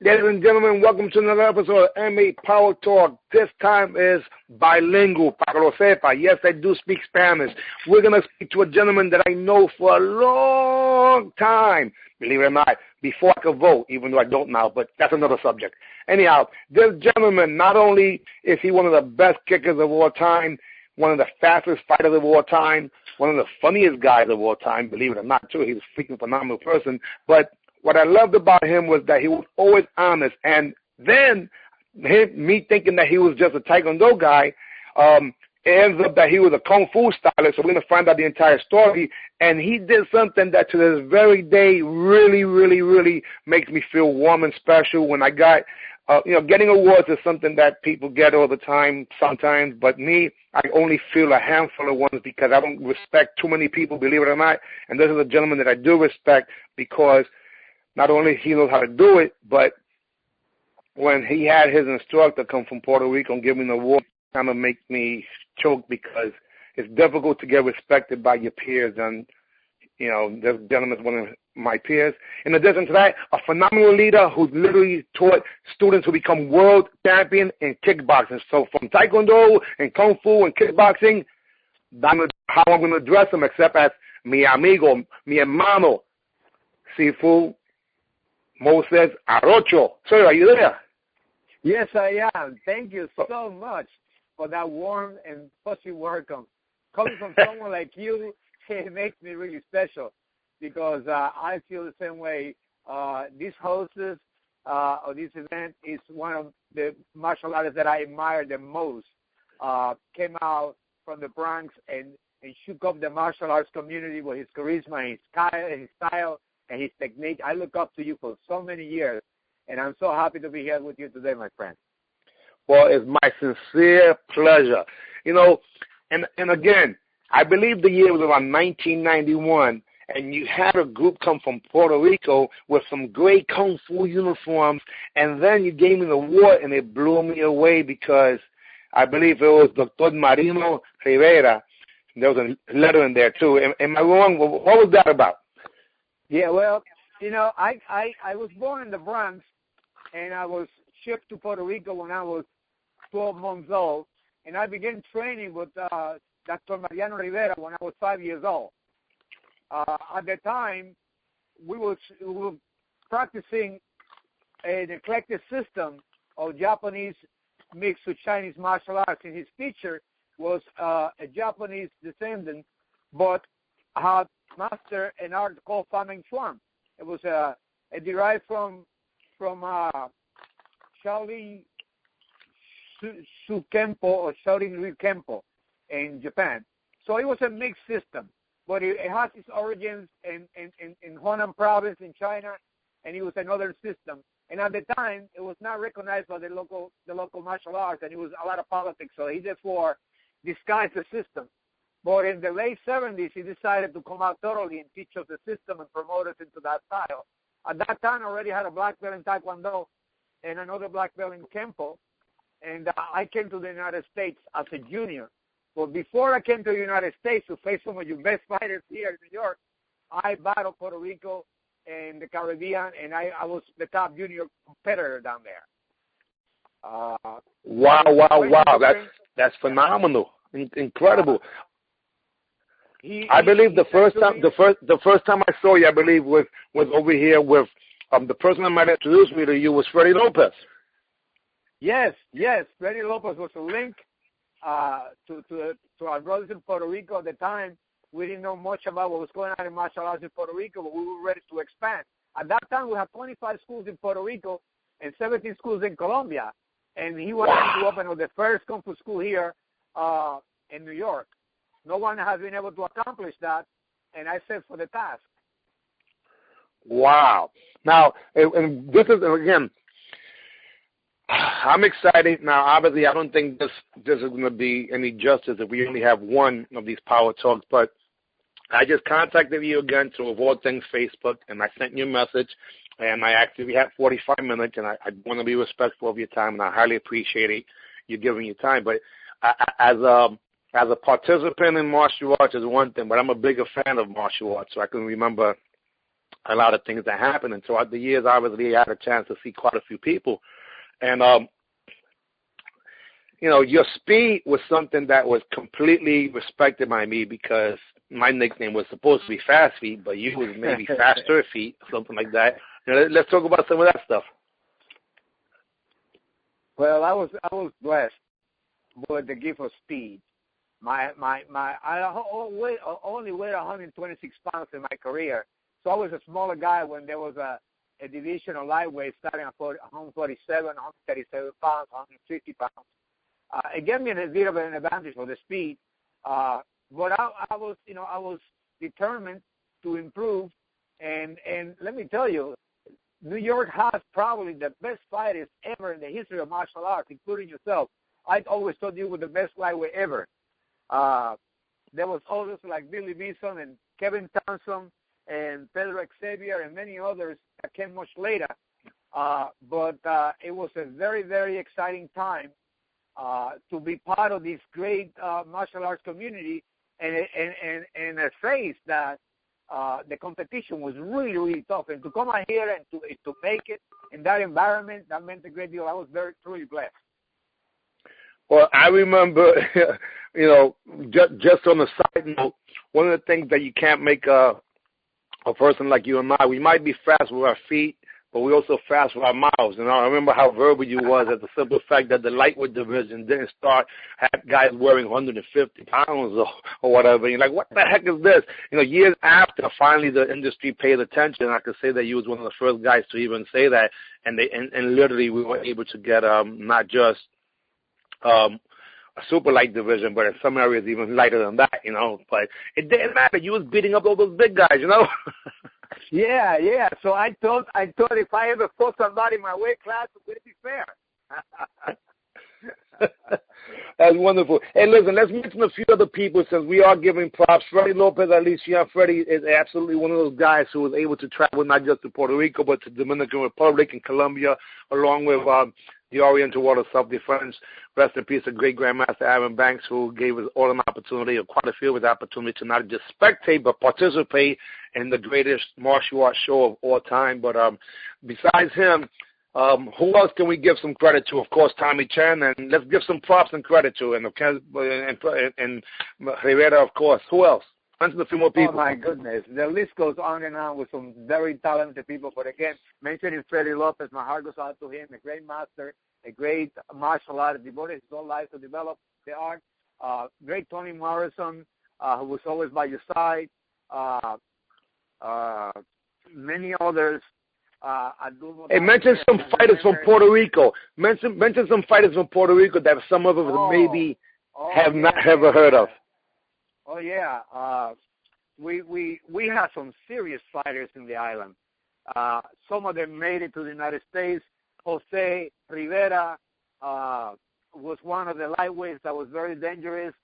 Ladies and gentlemen, welcome to another episode of MA Power Talk. This time is bilingual, para que lo sepa. Yes, I do speak Spanish. We're going to speak to a gentleman that I know for a long time, believe it or not, before I could vote, even though I don't now, but that's another subject. Anyhow, this gentleman, not only is he one of the best kickers of all time, one of the fastest fighters of all time, one of the funniest guys of all time, believe it or not, too. He's a freaking phenomenal person, but what I loved about him was that he was always honest. And then me thinking that he was just a Taekwondo guy, it ends up that he was a Kung Fu stylist, so we're going to find out the entire story. And he did something that to this very day really, really, really makes me feel warm and special. When I got, getting awards is something that people get all the time sometimes, but me, I only feel a handful of ones because I don't respect too many people, believe it or not. And this is a gentleman that I do respect because not only he knows how to do it, but when he had his instructor come from Puerto Rico and give me an award, it kind of makes me choke because it's difficult to get respected by your peers. And, this gentleman is one of my peers. In addition to that, a phenomenal leader who's literally taught students to become world champion in kickboxing. So from Taekwondo and Kung Fu and kickboxing, that's how I'm going to address him, except as mi amigo, mi hermano, Sifu Moses Arocho. Sir, are you there? Yes, I am. Thank you so much for that warm and fuzzy welcome. Coming from someone like you, it makes me really special because I feel the same way. This hostess of this event is one of the martial artists that I admire the most. Came out from the Bronx and shook up the martial arts community with his charisma, his style, and his technique. I look up to you for so many years, and I'm so happy to be here with you today, my friend. Well, it's my sincere pleasure. And again, I believe the year was around 1991, and you had a group come from Puerto Rico with some great Kung Fu uniforms, and then you gave me the award, and it blew me away because I believe it was Dr. Marino Rivera. There was a letter in there, too. Am I wrong? What was that about? Yeah, well, I was born in the Bronx, and I was shipped to Puerto Rico when I was 12 months old, and I began training with Dr. Mariano Rivera when I was 5 years old. At the time, we were practicing an eclectic system of Japanese mixed with Chinese martial arts, and his teacher was a Japanese descendant, but had master an art called Fameng Chuan. It was derived from Shaolin Shu Kempo or Shaolin Ryu Kempo in Japan. So it was a mixed system, but it has its origins in Hunan province in China, and it was another system. And at the time, it was not recognized by the local martial arts, and it was a lot of politics. So he therefore disguised the system. But in the late 70s, he decided to come out totally and teach us the system and promote us into that style. At that time, I already had a black belt in Taekwondo and another black belt in Kempo. And I came to the United States as a junior. But before I came to the United States to face some of your best fighters here in New York, I battled Puerto Rico and the Caribbean, and I was the top junior competitor down there. Wow! That's phenomenal, incredible. I believe the first time I saw you, I believe was over here with the person that might introduce me to you was Freddie Lopez. Yes. Freddie Lopez was a link to our brothers in Puerto Rico at the time. We didn't know much about what was going on in martial arts in Puerto Rico, but we were ready to expand. At that time, we had 25 schools in Puerto Rico and 17 schools in Colombia, and he wanted to open the first Kung Fu school here in New York. No one has been able to accomplish that, and I set for the task. Wow. Now, and this is, again, I'm excited. Now, obviously, I don't think this is going to be any justice if we only have one of these power talks, but I just contacted you again to avoid things Facebook, and I sent you a message, and I actually had 45 minutes, and I want to be respectful of your time, and I highly appreciate you giving your time. But as a participant in martial arts is one thing, but I'm a bigger fan of martial arts. So I can remember a lot of things that happened. And throughout the years, obviously, I had a chance to see quite a few people. And, your speed was something that was completely respected by me because my nickname was supposed to be Fast Feet, but you was maybe Faster Feet, something like that. Let's talk about some of that stuff. Well, I was blessed with the gift of speed. I only weighed 126 pounds in my career, so I was a smaller guy when there was a division of lightweight starting at 147, 137 pounds, 150 pounds. It gave me a bit of an advantage for the speed, but I was determined to improve, and let me tell you, New York has probably the best fighters ever in the history of martial arts, including yourself. I always thought you were the best lightweight ever. There was others like Billy Bison and Kevin Thompson and Pedro Xavier and many others that came much later. But it was a very, very exciting time to be part of this great martial arts community and a phase that the competition was really, really tough. And to come out here and to make it in that environment, that meant a great deal. I was very, truly blessed. Well, I remember, just on a side note, one of the things that you can't make a person like you and I, we might be fast with our feet, but we're also fast with our mouths. And I remember how verbal you was at the simple fact that the lightweight division didn't start, had guys wearing 150 pounds or whatever. And you're like, what the heck is this? Years after, finally the industry paid attention. I could say that you was one of the first guys to even say that. And literally we were able to get not just a super light division, but in some areas even lighter than that, But it didn't matter. You was beating up all those big guys, Yeah. So I thought if I ever fought somebody in my weight class, would it be fair? That's wonderful. Hey, listen, let's mention a few other people since we are giving props. Freddie Lopez Alicia. Freddie is absolutely one of those guys who was able to travel not just to Puerto Rico, but to Dominican Republic and Colombia, along with the Oriental Water Self-Defense. Rest in peace, a great Grandmaster Aaron Banks, who gave us all an opportunity, or quite a few of the opportunity, to not just spectate, but participate in the greatest martial arts show of all time. But besides him, who else can we give some credit to? Of course, Tommy Chen, and let's give some props and credit to, and Rivera, of course. Who else? Mention a few more people. Oh, my goodness. The list goes on and on with some very talented people. But again, mentioning Freddie Lopez, my heart goes out to him, a great master, a great martial artist, devoted his whole life to develop the art. Great Tony Morrison, who was always by your side. Many others. Hey, mention some fighters from Puerto Rico. Mention some fighters from Puerto Rico that some of us maybe have not ever heard of. Oh yeah, we had some serious fighters in the island. Some of them made it to the United States. Jose Rivera was one of the lightweights that was very dangerous.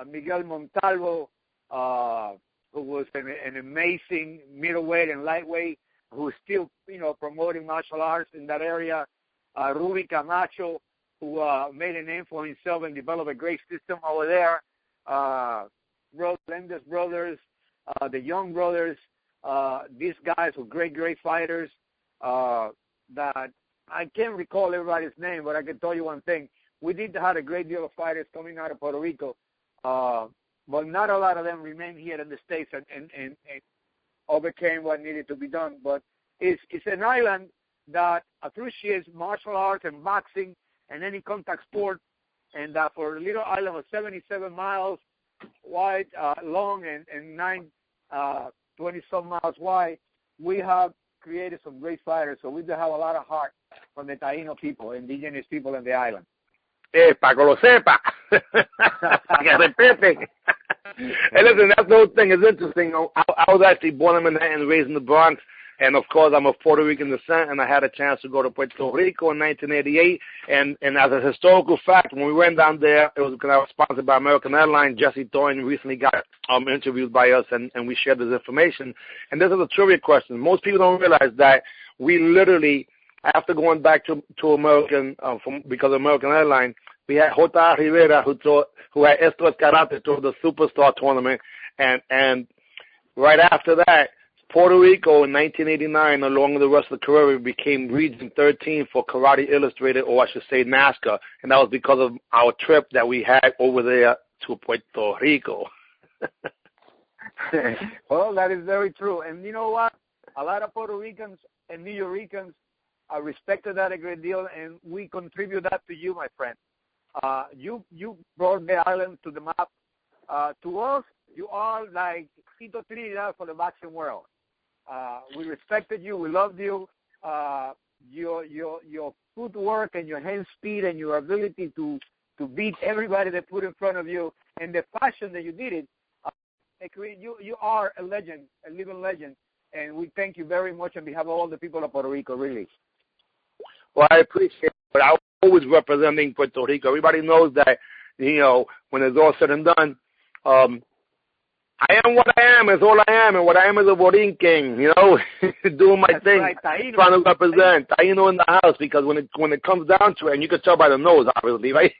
Miguel Montalvo, who was an amazing middleweight and lightweight, who's still promoting martial arts in that area. Ruby Camacho, who made a name for himself and developed a great system over there. Melendez brothers, the Young brothers, these guys were great fighters that I can't recall everybody's name, but I can tell you one thing. We did have a great deal of fighters coming out of Puerto Rico, but not a lot of them remained here in the States and overcame what needed to be done. But it's an island that appreciates martial arts and boxing and any contact sport, and that for a little island of 77 miles wide, long, and 20-some miles wide, we have created some great fighters. So we do have a lot of heart from the Taíno people, indigenous people in the island. Para que lo sepa. Que repete. Hey, listen, that's the whole thing. It's interesting. I was actually born in Manhattan and raised in the Bronx. And, of course, I'm of Puerto Rican descent, and I had a chance to go to Puerto Rico in 1988. And as a historical fact, when we went down there, it was because I was sponsored by American Airlines. Jesse Thorne recently got interviewed by us, and we shared this information. And this is a trivia question. Most people don't realize that we literally, after going back to American, because of American Airlines, we had J. Rivera, who had Esto es Karate, through the Superstar tournament, and right after that, Puerto Rico in 1989, along with the rest of the Caribbean, became Region 13 for Karate Illustrated, or I should say NASCAR, and that was because of our trip that we had over there to Puerto Rico. Well, that is very true. And you know what? A lot of Puerto Ricans and New Yorkers respected that a great deal, and we contribute that to you, my friend. You brought the island to the map. To us, you are like Tito Trinidad for the boxing world. We respected you. We loved you. Your footwork and your hand speed and your ability to beat everybody they put in front of you, and the passion that you did it. You are a legend, a living legend, and we thank you very much on behalf of all the people of Puerto Rico, really. Well, I appreciate it, but I'm always representing Puerto Rico. Everybody knows that, when it's all said and done, I am what I am is all I am, and what I am is a Borinquen, doing my thing, right, trying to represent. Taino in the house, because when it comes down to it, and you can tell by the nose, obviously, right?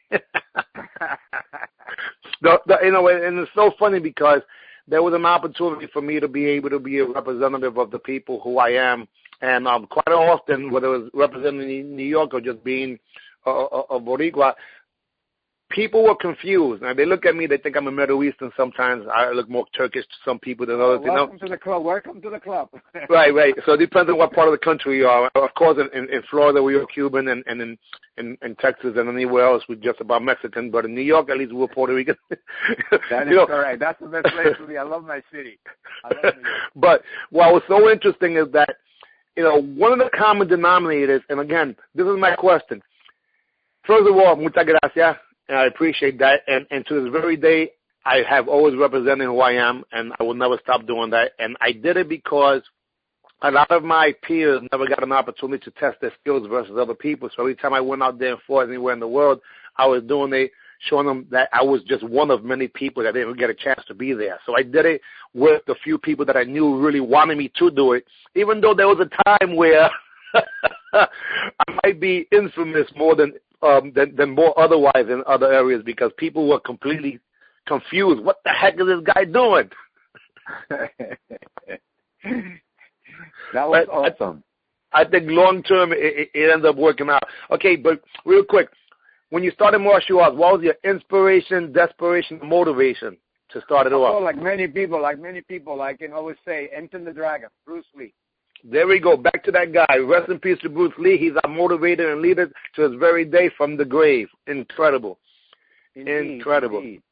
And it's so funny because there was an opportunity for me to be able to be a representative of the people who I am, and quite often, whether it was representing New York or just being a Boricua, people were confused. Now, they look at me, they think I'm a Middle Eastern sometimes. I look more Turkish to some people than others. Welcome to the club. Welcome to the club. Right. So it depends on what part of the country you are. Of course, in Florida, we were Cuban, and in Texas and anywhere else, we're just about Mexican. But in New York, at least, we're Puerto Rican. That is correct. That's the best place to be. I love my city. I love New York. But what was so interesting is that, one of the common denominators, and again, this is my question. First of all, muchas gracias. And I appreciate that. And to this very day, I have always represented who I am, and I will never stop doing that. And I did it because a lot of my peers never got an opportunity to test their skills versus other people. So every time I went out there and fought anywhere in the world, I was doing it, showing them that I was just one of many people that didn't get a chance to be there. So I did it with the few people that I knew really wanted me to do it, even though there was a time where I might be infamous more than more otherwise in other areas, because people were completely confused. What the heck is this guy doing? That was awesome. I think long term it ended up working out. Okay, but real quick, when you started martial arts, what was your inspiration, desperation, motivation to start it off? Like many people, I can always say, Enter the Dragon, Bruce Lee. There we go. Back to that guy. Rest in peace to Bruce Lee. He's our motivator and leader to this very day from the grave. Incredible. Incredible. Indeed.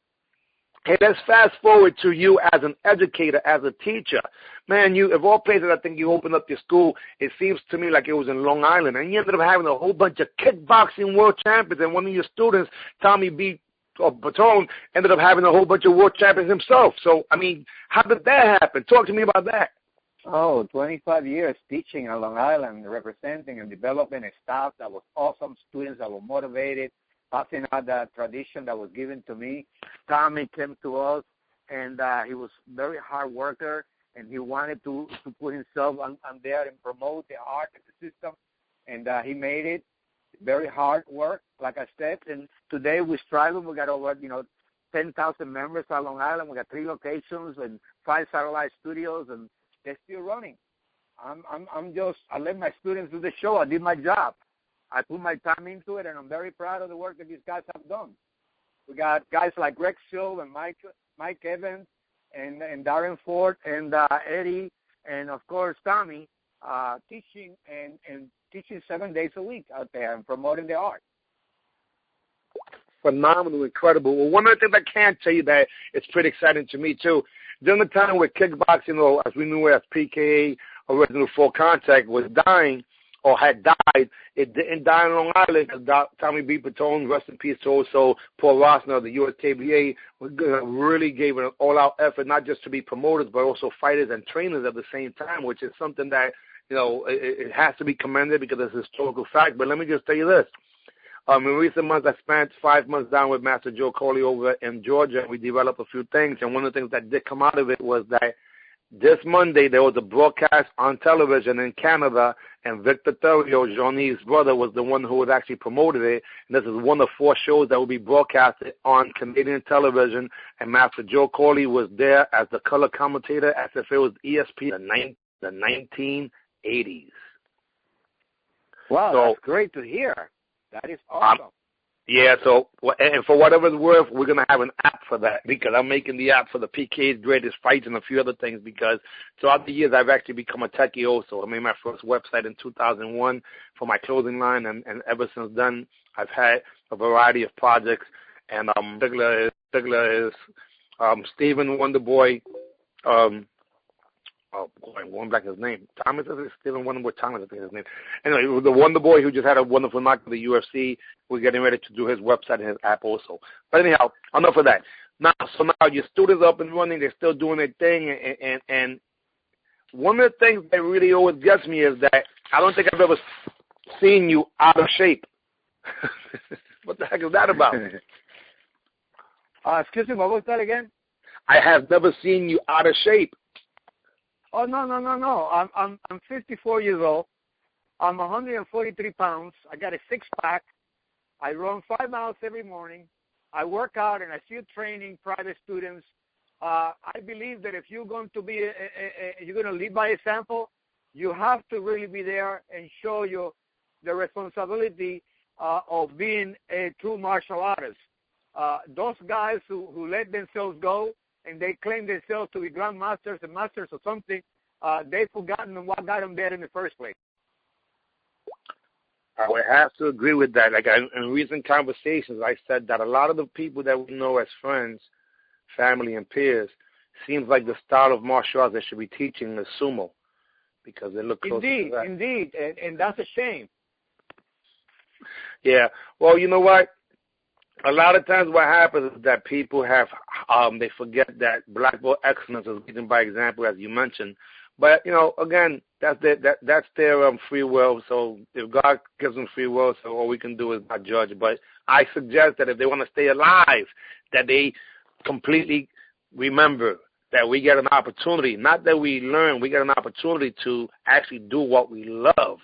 Hey, let's fast forward to you as an educator, as a teacher. Man, of all places, I think you opened up your school. It seems to me like it was in Long Island. And you ended up having a whole bunch of kickboxing world champions. And one of your students, Tommy B. Patone, ended up having a whole bunch of world champions himself. So, how did that happen? Talk to me about that. 25 years teaching on Long Island, representing and developing a staff that was awesome, students that were motivated, passing out that tradition that was given to me. Tommy came to us, and he was very hard worker, and he wanted to put himself on there and promote the art of the system, and he made it. Very hard work, like I said, and today we're striving. We got over, 10,000 members on Long Island. We got 3 locations and 5 satellite studios, and they're still running. I let my students do the show. I did my job. I put my time into it, and I'm very proud of the work that these guys have done. We got guys like Greg Silv and Mike Evans and Darren Ford and Eddie and, of course, Tommy teaching and teaching 7 days a week out there and promoting the art. Phenomenal, incredible. Well, one of the things I can tell you that it's pretty exciting to me, too. During the time where kickboxing, or as we knew it as PKA, original full contact, was dying or had died, it didn't die in Long Island because Tommy B. Patone, rest in peace to also Paul Rossner, the USKBA, really gave an all-out effort, not just to be promoters, but also fighters and trainers at the same time, which is something that, it has to be commended because it's a historical fact. But let me just tell you this. In recent months, I spent 5 months down with Master Joe Coley over in Georgia, and we developed a few things. And one of the things that did come out of it was that this Monday there was a broadcast on television in Canada, and Victor Thurio, Johnny's brother, was the one who had actually promoted it. And this is one of 4 shows that will be broadcasted on Canadian television, and Master Joe Corley was there as the color commentator as if it was ESPN the 1980s. Wow, so, that's great to hear. That is awesome. Yeah, so, and for whatever it's worth, we're going to have an app for that, because I'm making the app for the PK's Greatest Fights and a few other things, because throughout the years I've actually become a techie also. I made my first website in 2001 for my clothing line, and ever since then I've had a variety of projects, and particular is Stephen Wonderboy, oh boy, I'm going back his name. Thomas, is it? Stephen Wonderboy Thomas, I think his name. Anyway, it was the Wonderboy who just had a wonderful knock at the UFC. We're getting ready to do his website and his app also. But anyhow, enough of that. Now your students are up and running. They're still doing their thing. And one of the things that really always gets me is that I don't think I've ever seen you out of shape. What the heck is that about? Excuse me, what was that again? I have never seen you out of shape. Oh, no. I'm 54 years old. I'm 143 pounds. I got a 6-pack. I run 5 miles every morning. I work out and I still training private students. I believe that if you're going to be, you're going to lead by example, you have to really be there and show you the responsibility of being a true martial artist. Those guys who let themselves go, and they claim themselves to be grandmasters and masters or something, they've forgotten what got them there in the first place. I would have to agree with that. Like in recent conversations, I said that a lot of the people that we know as friends, family, and peers, seems like the style of martial arts they should be teaching is sumo, because they look close to that. Indeed, and that's a shame. Yeah. Well, you know what? A lot of times what happens is that people have, they forget that black belt excellence is leading by example, as you mentioned. But, again, that's their free will. So if God gives them free will, so all we can do is not judge. But I suggest that if they want to stay alive, that they completely remember that we get an opportunity, not that we learn, we get an opportunity to actually do what we love.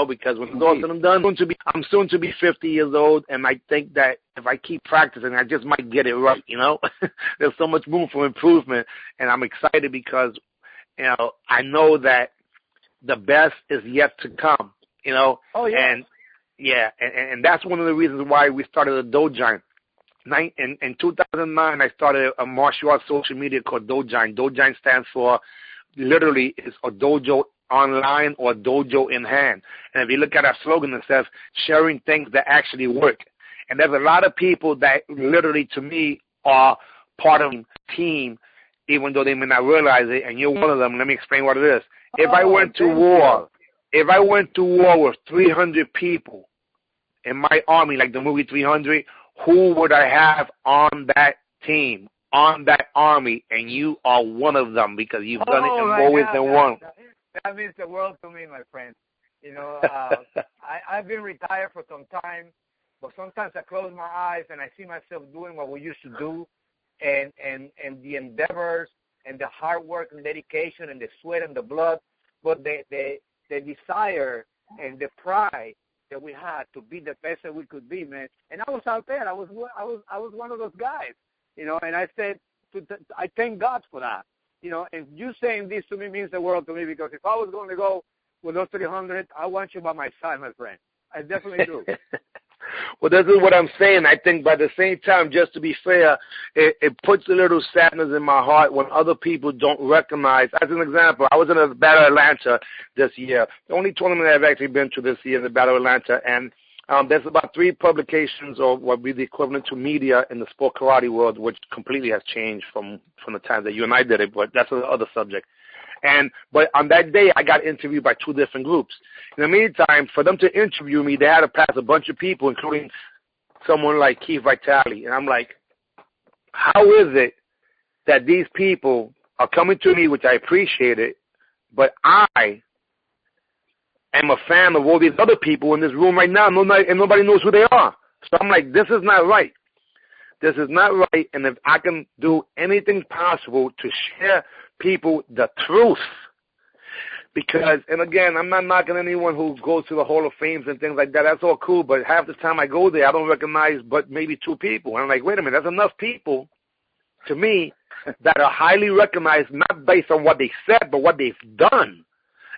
Because when it's all said and done, I'm soon to be 50 years old, and I think that if I keep practicing, I just might get it right, There's so much room for improvement, and I'm excited because, I know that the best is yet to come, Oh, yeah. And that's one of the reasons why we started a Dojine. In 2009, I started a martial arts social media called Dojine. Dojine stands for, literally, it's a dojo online or dojo in hand. And if you look at our slogan, it says sharing things that actually work. And there's a lot of people that literally, to me, are part of the team, even though they may not realize it, and you're one of them. Let me explain what it is. If I went to war with 300 people in my army, like the movie 300, who would I have on that team, on that army? And you are one of them, because you've done it in more ways than one. That means the world to me, my friend. I've been retired for some time, but sometimes I close my eyes and I see myself doing what we used to do, and the endeavors and the hard work and dedication and the sweat and the blood, but the desire and the pride that we had to be the best that we could be, man. And I was out there. I was one of those guys, And I said, I thank God for that. And you saying this to me means the world to me, because if I was going to go with those 300, I want you by my side, my friend. I definitely do. Well, this is what I'm saying. I think by the same time, just to be fair, it puts a little sadness in my heart when other people don't recognize. As an example, I was in the Battle of Atlanta this year. The only tournament I've actually been to this year is the Battle of Atlanta, and there's about 3 publications, or what would be the equivalent to media in the sport karate world, which completely has changed from the time that you and I did it, but that's another subject. But on that day, I got interviewed by 2 different groups. In the meantime, for them to interview me, they had to pass a bunch of people, including someone like Keith Vitale. And I'm like, how is it that these people are coming to me, which I appreciate it, but I am a fan of all these other people in this room right now, and nobody knows who they are. So I'm like, this is not right. This is not right, and if I can do anything possible to share people the truth. Because, and again, I'm not knocking anyone who goes to the Hall of Fames and things like that. That's all cool, but half the time I go there, I don't recognize but maybe 2 people. And I'm like, wait a minute, that's enough people, to me, that are highly recognized, not based on what they said, but what they've done.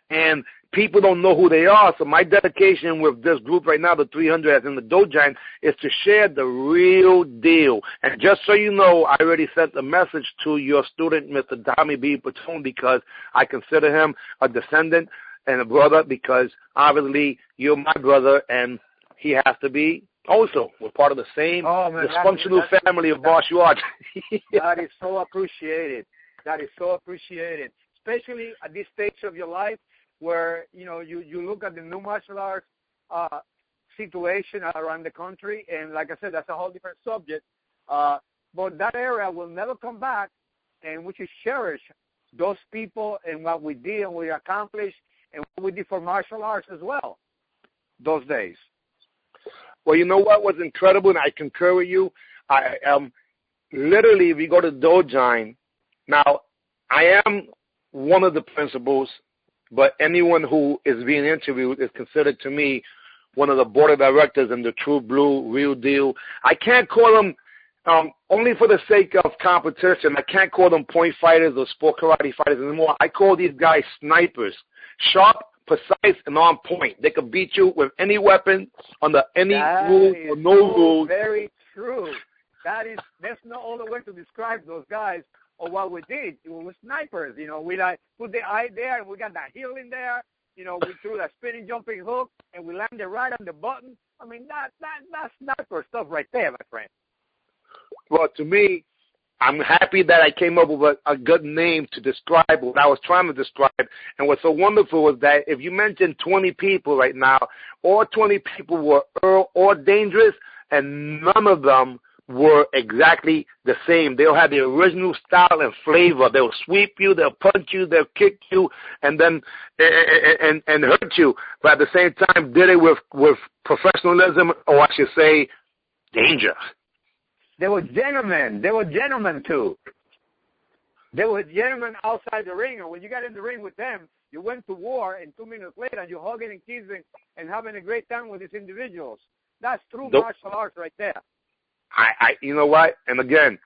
And people don't know who they are, so my dedication with this group right now, the 300 as in the Dojine, is to share the real deal. And just so you know, I already sent a message to your student, Mr. Dami B. Platoon, because I consider him a descendant and a brother, because obviously you're my brother, and he has to be also. We're part of the same dysfunctional family of martial arts. That is so appreciated. That is so appreciated, especially at this stage of your life, where, you know, you look at the new martial arts situation around the country, and like I said, that's a whole different subject. But that area will never come back, and we should cherish those people and what we did and we accomplished and what we did for martial arts as well those days. Well, you know what was incredible, and I concur with you. I literally, if you go to Dojine, now I am one of the principals, but anyone who is being interviewed is considered to me one of the board of directors and the true blue, real deal. I can't call them, only for the sake of competition, I can't call them point fighters or sport karate fighters anymore. I call these guys snipers. Sharp, precise, and on point. They could beat you with any weapon, under any rules or no rules. Very true. There's no other way to describe those guys. Or what we did, we were snipers. You know, we like put the eye there, and we got that heel in there. You know, we threw that spinning jumping hook, and we landed right on the button. I mean, that's sniper stuff right there, my friend. Well, to me, I'm happy that I came up with a good name to describe what I was trying to describe. And what's so wonderful is that if you mention 20 people right now, all 20 people were or dangerous, and none of them were exactly the same. They'll have the original style and flavor. They'll sweep you, they'll punch you, they'll kick you, and then and hurt you. But at the same time, did it with professionalism, or I should say, danger. They were gentlemen. They were gentlemen too. They were gentlemen outside the ring, and when you got in the ring with them, you went to war, and 2 minutes later, you're hugging and kissing and having a great time with these individuals. That's true martial arts right there. You know what? And again,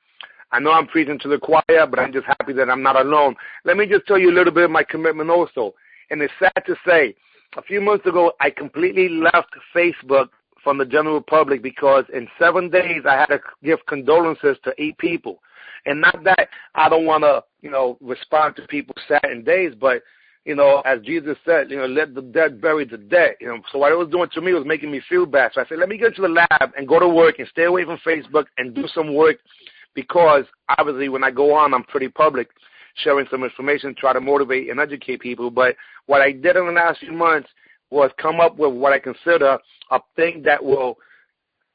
I know I'm preaching to the choir, but I'm just happy that I'm not alone. Let me just tell you a little bit of my commitment also. And it's sad to say, a few months ago, I completely left Facebook from the general public because in 7 days I had to give condolences to 8 people. And not that I don't want to, respond to people's sad days, but as Jesus said, let the dead bury the dead. So what it was doing to me was making me feel bad. So I said, let me get to the lab and go to work and stay away from Facebook and do some work, because obviously when I go on, I'm pretty public, sharing some information, try to motivate and educate people. But what I did in the last few months was come up with what I consider a thing that will,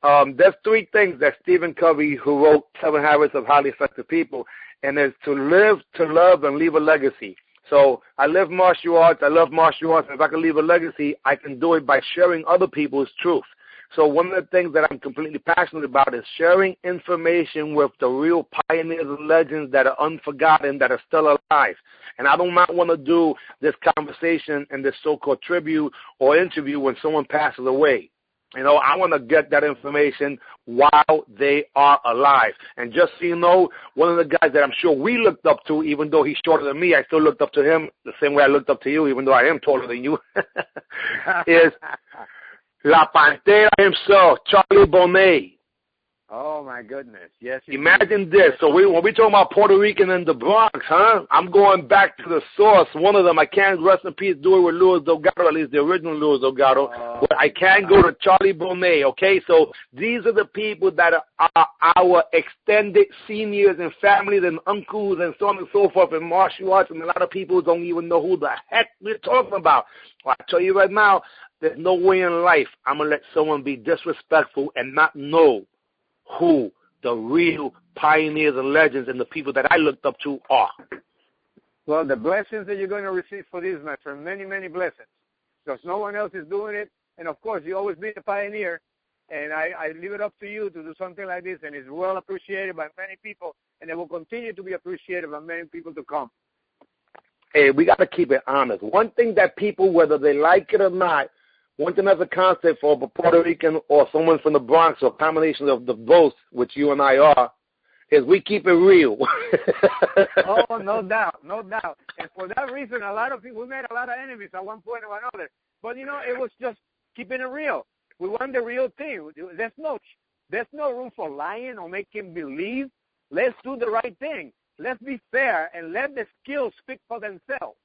there's 3 things that Stephen Covey, who wrote 7 Habits of Highly Effective People, and it's to live, to love, and leave a legacy. So I live martial arts. I love martial arts. If I can leave a legacy, I can do it by sharing other people's truth. So one of the things that I'm completely passionate about is sharing information with the real pioneers and legends that are unforgotten, that are still alive. And I do not want to do this conversation and this so-called tribute or interview when someone passes away. I want to get that information while they are alive. And just so you know, one of the guys that I'm sure we looked up to, even though he's shorter than me, I still looked up to him the same way I looked up to you, even though I am taller than you, is La Pantera himself, Charlie Bonet. Oh, my goodness. Yes. Imagine this. So when we talk about Puerto Rican in the Bronx, I'm going back to the source. One of them, I can't, rest in peace, do it with Luis Delgado, at least the original Luis Delgado. But I can go to Charlie Bonet, okay? So these are the people that are our extended seniors and families and uncles and so on and so forth in martial arts, and a lot of people don't even know who the heck we're talking about. Well, I tell you right now, there's no way in life I'm going to let someone be disrespectful and not know who the real pioneers and legends and the people that I looked up to are. Well, the blessings that you're going to receive for this, my friend, many, many blessings, because no one else is doing it. And, of course, you always been a pioneer, and I leave it up to you to do something like this, and it's well appreciated by many people, and it will continue to be appreciated by many people to come. hey, we got to keep it honest. One thing that people, whether they like it or not, one thing as a concept for a Puerto Rican or someone from the Bronx or a combination of the both, which you and I are, is we keep it real. Oh, no doubt, no doubt. And for that reason, a lot of people, we made a lot of enemies at one point or another. But, you know, it was just keeping it real. We want the real thing. There's no room for lying or making believe. Let's do the right thing. Let's be fair and let the skills speak for themselves.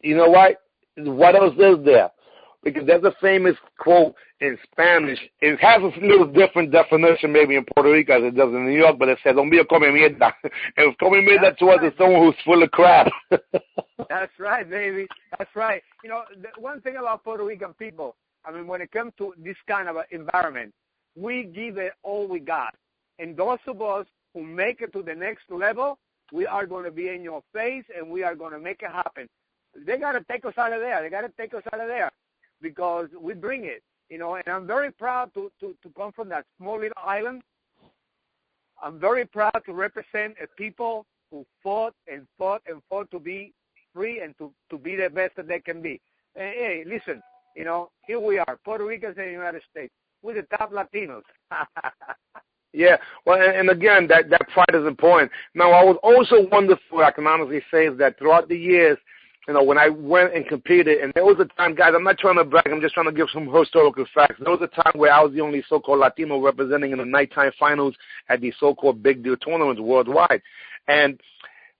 You know what? What else is there? Because there's a famous quote in Spanish. It has a little different definition maybe in Puerto Rico as it does in New York, but it says, "Don't be a come mierda." And come mierda to us is someone who's full of crap. That's right, baby. That's right. You know, the one thing about Puerto Rican people, I mean, when it comes to this kind of environment, we give it all we got. And those of us who make it to the next level, we are going to be in your face and we are going to make it happen. They got to take us out of there. They got to take us out of there because we bring it, you know, and I'm very proud to come from that small little island. I'm very proud to represent a people who fought and fought and fought to be free and to be the best that they can be. And, hey, listen, you know, here we are, Puerto Ricans in the United States. We're the top Latinos. Yeah, well, and again, that pride is important. Now, I was also wonderful, I can honestly say, is that throughout the years, you know, when I went and competed, and there was a time, guys, I'm not trying to brag, I'm just trying to give some historical facts. There was a time where I was the only so-called Latino representing in the nighttime finals at the so-called big deal tournaments worldwide. And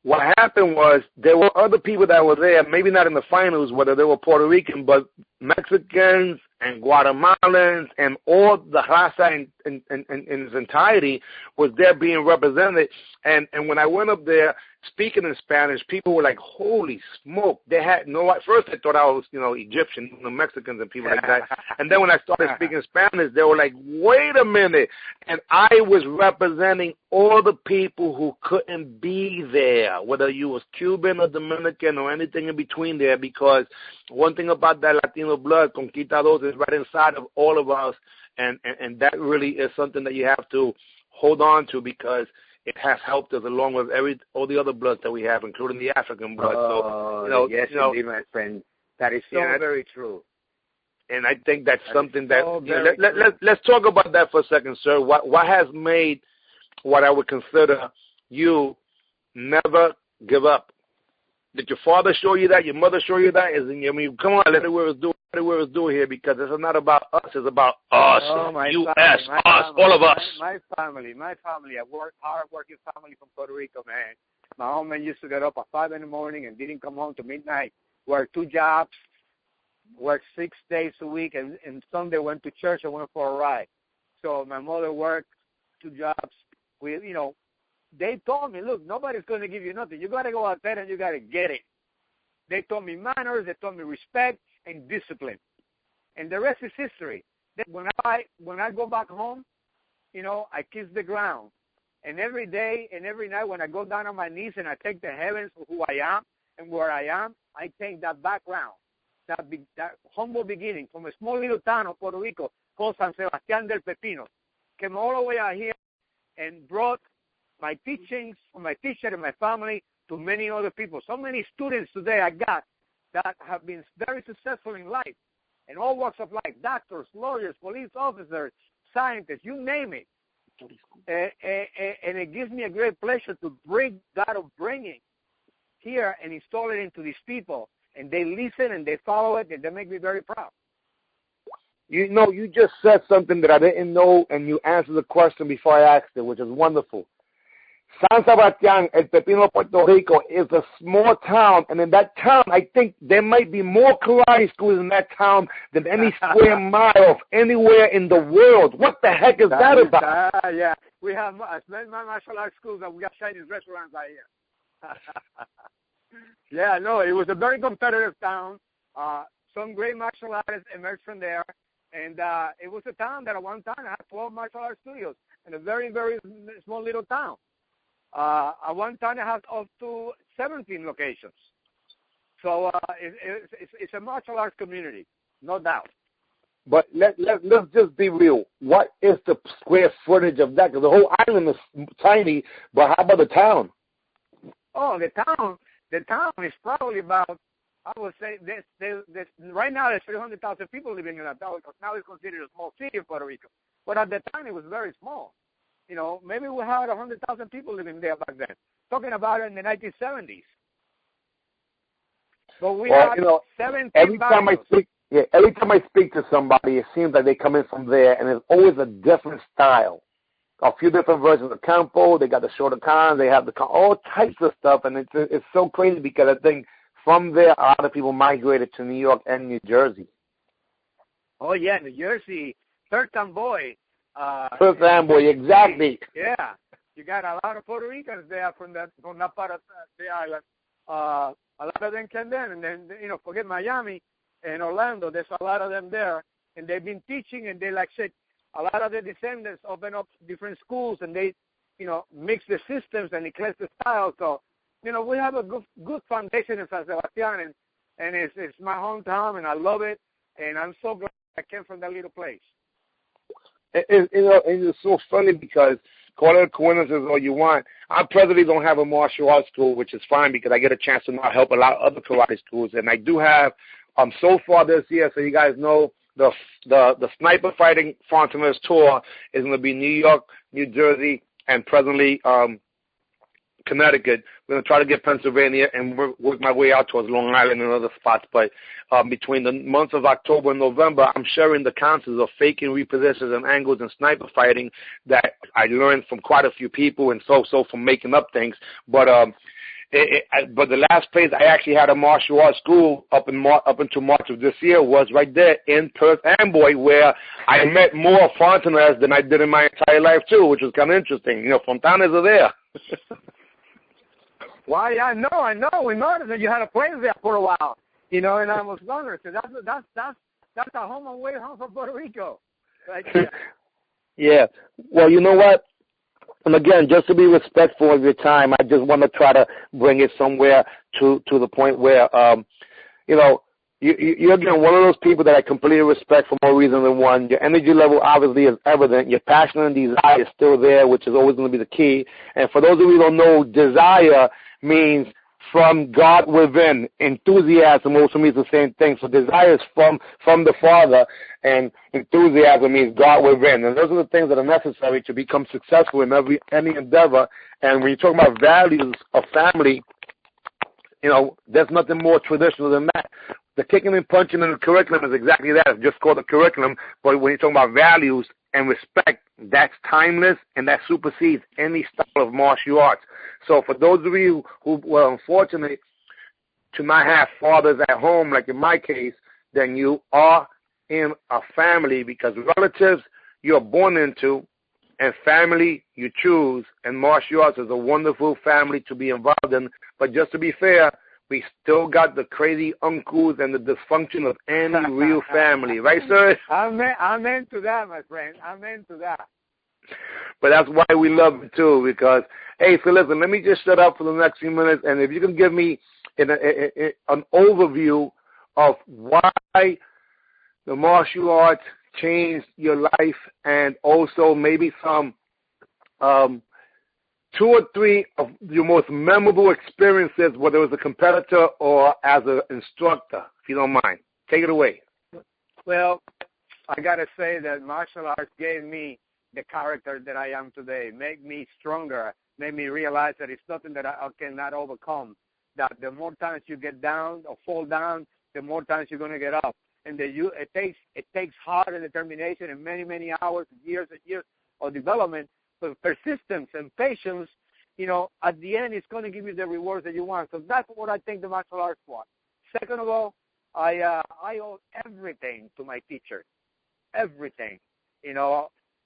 what happened was there were other people that were there, maybe not in the finals, whether they were Puerto Rican, but Mexicans and Guatemalans and all the raza in its entirety was there being represented. And when I went up there speaking in Spanish, people were like, holy smoke. They had no, at first I thought I was, you know, Egyptian, you know, Mexicans and people like that. And then when I started speaking Spanish, they were like, wait a minute. And I was representing all the people who couldn't be there, whether you was Cuban or Dominican or anything in between there, because one thing about that Latino blood, conquistadores, is right inside of all of us, and that really is something that you have to hold on to because it has helped us along with all the other bloods that we have, including the African blood. Oh, so, yes, indeed, my friend. That is so very true. And I think that's something that let's talk about that for a second, sir. What has made what I would consider you never give up? Did your father show you that? Your mother show you that? I mean, come on, let it where it's due here, because it's not about us. It's about us, U.S., us, all of us. My family, a hard-working family from Puerto Rico, man. My home man used to get up at 5 in the morning and didn't come home to midnight. Worked 2 jobs, worked 6 days a week, and Sunday went to church and went for a ride. So my mother worked 2 jobs. They told me, look, nobody's going to give you nothing. You got to go out there and you got to get it. They taught me manners, they taught me respect and discipline. And the rest is history. When I go back home, you know, I kiss the ground. And every day and every night when I go down on my knees and I thank the heavens for who I am and where I am, I thank that background, that humble beginning from a small little town of Puerto Rico called San Sebastián del Pepino. Came all the way out here and brought my teachings from my teacher and my family to many other people. So many students today I got that have been very successful in life, in all walks of life, doctors, lawyers, police officers, scientists, you name it. And it gives me a great pleasure to bring that upbringing here and install it into these people. And they listen and they follow it, and they make me very proud. You know, you just said something that I didn't know, and you answered the question before I asked it, which is wonderful. San Sebastián, El Pepino, Puerto Rico, is a small town, and in that town, I think there might be more karate schools in that town than any square mile of anywhere in the world. What the heck is that about? Yeah, we have many martial arts schools, and we got Chinese restaurants out here. Yeah, no, it was a very competitive town. Some great martial artists emerged from there, and it was a town that at one time had 12 martial arts studios in a very, very small little town. At one time, it has up to 17 locations. So it's a martial arts community, no doubt. But let's just be real. What is the square footage of that? Because the whole island is tiny, but how about the town? Oh, the town The town is probably about, I would say, right now there's 300,000 people living in that town, because now it's considered a small city in Puerto Rico. But at the time, it was very small. Maybe we had 100,000 people living there back then. Talking about it in the 1970s. But we had 17 every time I speak to somebody, it seems like they come in from there, and there's always a different style. A few different versions of campo. They got the shorter cons. They have all types of stuff, and it's so crazy because I think from there a lot of people migrated to New York and New Jersey. Oh yeah, New Jersey, Perth Amboy. Perth Amboy, exactly. Yeah, you got a lot of Puerto Ricans there from that part of the island. A lot of them came there, and then forget Miami and Orlando. There's a lot of them there, and they've been teaching, and they said. A lot of the descendants open up different schools, and they, mix the systems and eclipse the style. So, we have a good foundation in San Sebastián, and it's my hometown, and I love it, and I'm so glad I came from that little place. It's so funny because call it a coincidence all you want. I presently don't have a martial arts school, which is fine because I get a chance to now help a lot of other karate schools, and I do have so far this year. So you guys know. The Sniper Fighting Fontainers tour is going to be New York, New Jersey, and presently Connecticut. We're going to try to get Pennsylvania and work my way out towards Long Island and other spots. But between the months of October and November, I'm sharing the concepts of faking, repositions, and angles and sniper fighting that I learned from quite a few people and so from making up things. But but the last place I actually had a martial arts school up until March of this year was right there in Perth Amboy, where I met more Fontaners than I did in my entire life too, which was kind of interesting. Fontanas are there. Well, yeah, I know. We know that you had a place there for a while, and I was wondering. So that's a home away home from Puerto Rico, right there. Yeah. Well, you know what? And again, just to be respectful of your time, I just want to try to bring it somewhere to the point where, you're again one of those people that I completely respect for more reason than one. Your energy level obviously is evident. Your passion and desire is still there, which is always going to be the key. And for those of you who don't know, desire means from God within. Enthusiasm also means the same thing. So desire is from the Father, and enthusiasm means God within. And those are the things that are necessary to become successful in any endeavor. And when you talk about values of family, there's nothing more traditional than that. The kicking and punching in the curriculum is exactly that. It's just called a curriculum. But when you're talking about values and respect, that's timeless, and that supersedes any style of martial arts. So for those of you who were unfortunate to not have fathers at home, like in my case, then you are in a family, because relatives you're born into and family you choose, and martial arts is a wonderful family to be involved in. But just to be fair, we still got the crazy uncles and the dysfunction of any real family. Right, sir? I'm into that, my friend. I'm into that. But that's why we love it, too, because, hey, so listen, let me just shut up for the next few minutes, and if you can give me an overview of why the martial arts changed your life, and also maybe some 2 or 3 of your most memorable experiences, whether it was a competitor or as an instructor, if you don't mind. Take it away. Well, I got to say that martial arts gave me the character that I am today, make me stronger, made me realize that it's nothing that I cannot overcome, that the more times you get down or fall down, the more times you're going to get up. And it takes heart and determination and many, many hours, years and years of development, but persistence and patience, at the end, it's going to give you the rewards that you want. So that's what I think the martial arts was. Second of all, I owe everything to my teacher, everything,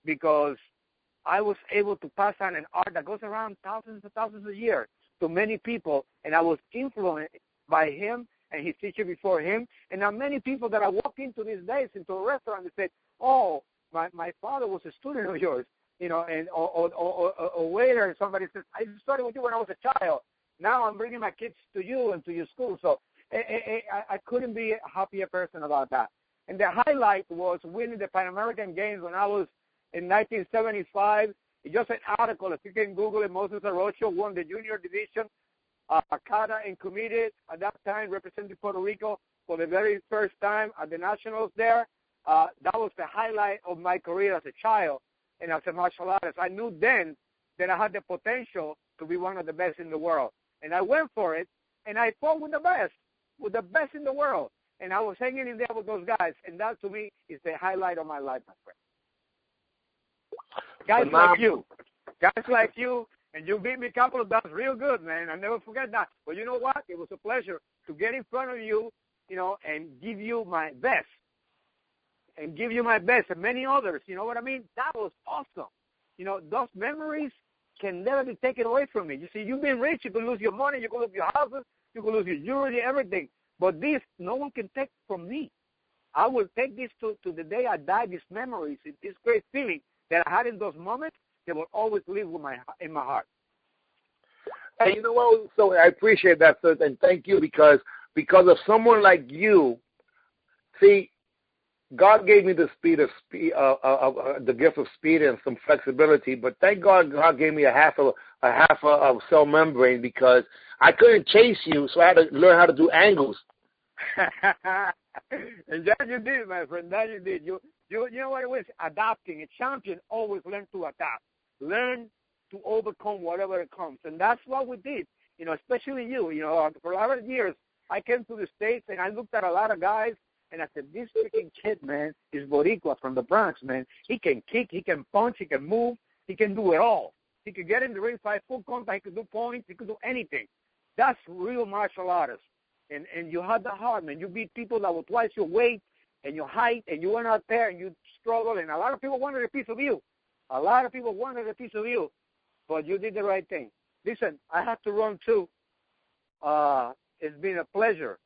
because I was able to pass on an art that goes around thousands and thousands a year to many people, and I was influenced by him and his teacher before him. And now many people that I walk into these days into a restaurant and say, oh, my father was a student of yours, and or waiter, and somebody says, I started with you when I was a child. Now I'm bringing my kids to you and to your school. So I couldn't be a happier person about that. And the highlight was winning the Pan American Games when I was in 1975. It's just an article. If you can Google it, Moses Arocho won the junior division Kata and committed at that time, representing Puerto Rico for the very first time at the Nationals there. That was the highlight of my career as a child and as a martial artist. I knew then that I had the potential to be one of the best in the world. And I went for it, and I fought with the best in the world. And I was hanging in there with those guys, and that to me is the highlight of my life, my friend. Guys like you, and you beat me a couple of times real good, man. I never forget that. But you know what? It was a pleasure to get in front of you, and give you my best. And many others, you know what I mean? That was awesome. Those memories can never be taken away from me. You see, you've been rich, you can lose your money, you can lose your houses, you can lose your jewelry, everything. But this, no one can take from me. I will take this to the day I die, these memories, this great feeling that I had in those moments, they will always live in my heart. And you know what? So I appreciate that, sir, and thank you because of someone like you. See, God gave me the gift of speed and some flexibility, but thank God gave me a half of cell membrane because I couldn't chase you, so I had to learn how to do angles. And that you did, my friend. That you did. You know what it was? Adapting. A champion always learns to adapt. Learn to overcome whatever it comes, and that's what we did. Especially you. For a lot of years, I came to the States and I looked at a lot of guys. And I said, this freaking kid, man, is Boricua from the Bronx, man. He can kick, he can punch, he can move, he can do it all. He could get in the ring, fight full contact, he could do points, he could do anything. That's real martial artists. And you had the heart, man. You beat people that were twice your weight and your height, and you went out there and you struggled, and a lot of people wanted a piece of you. But you did the right thing. Listen, I have to run too. It's been a pleasure.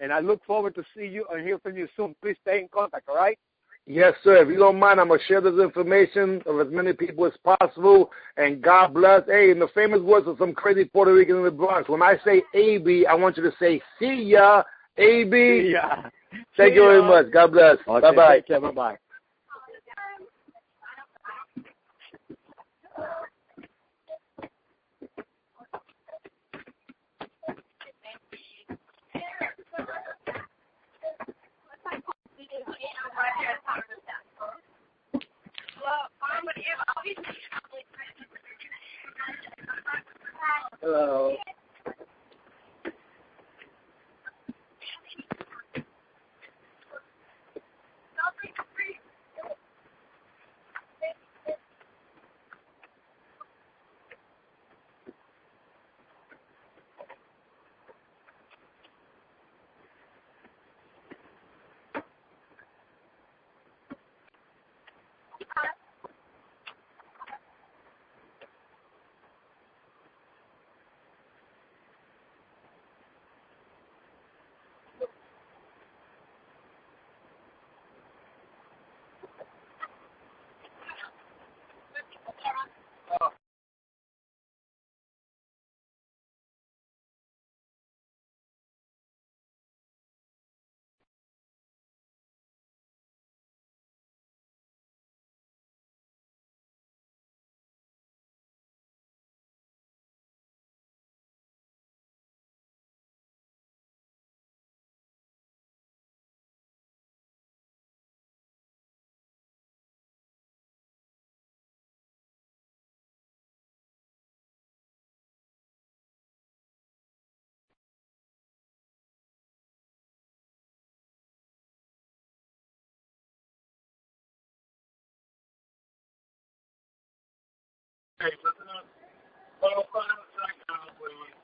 And I look forward to see you and hear from you soon. Please stay in contact, all right? Yes, sir. If you don't mind, I'm going to share this information with as many people as possible. And God bless. Hey, in the famous words of some crazy Puerto Rican in the Bronx, when I say A-B, I want you to say, see ya, A-B. See ya. Thank you very much. God bless. Okay, bye-bye. Take care. Bye-bye. Hello. Hey, listen up. Final track now, please.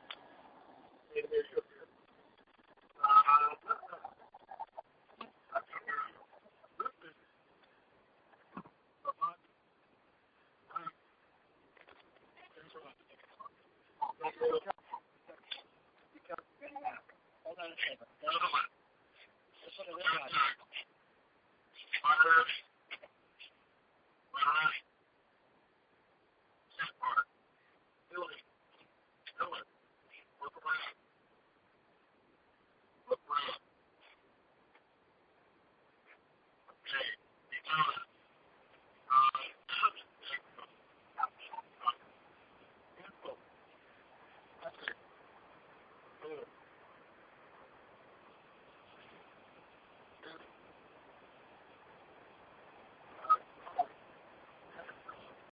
Hold on a second. This one is